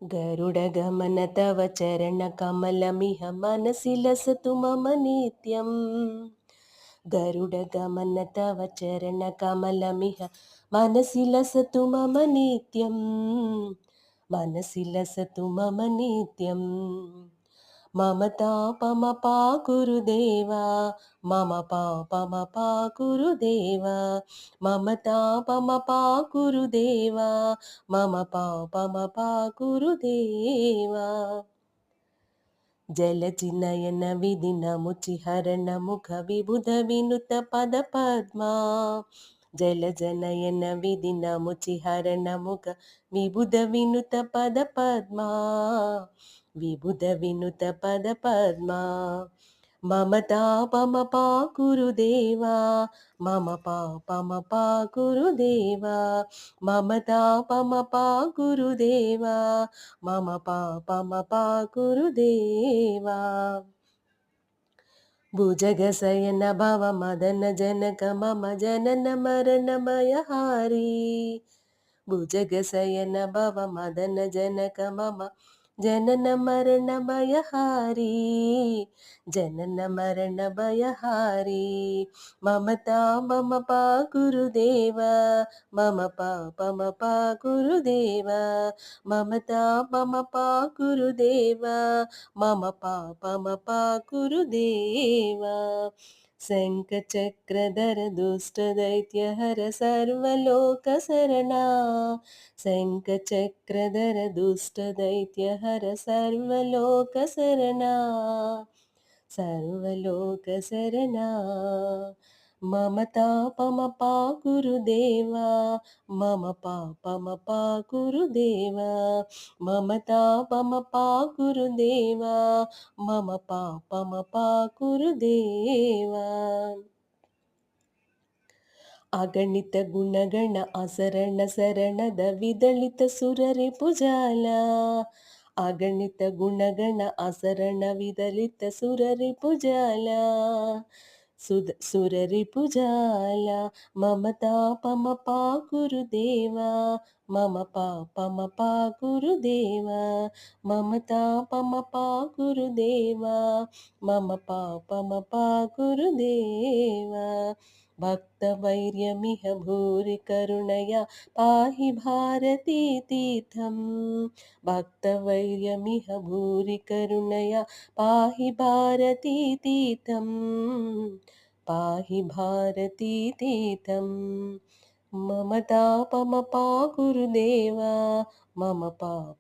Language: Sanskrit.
गरुडगमन तव चरणकमलमिह मनसि लसतु मम नित्यम्। गरुडगमन तव चरणकमलमिह मनसि लसतु मम नित्यम्। मनसि लसतु मम नित्यम्। मम तापमपाकुरुदेवा मम पापमपाकुरुदेवा मम तापमपाकुरुदेवा मम पापमपाकुरुदेवा। जलचिनयन विधिनमुचिहरण मुख विबुध विनुत पद पद्मा। जलजनयन विधिनमुचिहरण मुख विबुध विनुत पद पद्मा। विबुध विनुत पद पद्मा। मम तापमपाकुरुदेवा मम पापमपाकुरुदेवा मम तापमपाकुरुदेवा मम पापमपाकुरुदेवा। भुजगशयन भव मदन जनक मम जनन मरणमयहारी। भुजगशयन भव मदन जनक मम जनन मरणमयहारी। जनन मरणभयहारी। मम तापमपाकुरुदेव मम पापमपाकुरुदेव मम तापमपाकुरुदेव मम पापमपाकुरुदेव। शङ्खचक्रधर दुष्टदैत्यहर सर्वलोकशरणा। शङ्खचक्रधर दुष्टदैत्यहर सर्वलोकशरणा। सर्वलोकशरणा। मम तापमपाकुरुदेवा मम पापमपाकुरुदेवा मम तापमपाकुरुदेवा मम पापमपाकुरुदेवा। अगणित गुणगण असरण शरणद विदलित सुररिपुजाला। अगणित गुणगण असरण विदलित सुररिपुजाला। सुररिपुजाला। मम तापमपाकुरुदेवा मम पापमपाकुरुदेवा मम तापमपाकुरुदेवा मम पापमपाकुरुदेवा। भक्तवैर्यमिह भूरि करुणया पाहि भारती तीर्थम्। भक्तवैर्यमिह भूरि करुणया पाहि भारती तीर्थम्। पाहि भारती तीर्थम्। मम तापमपाकुरुदेवा मम पाप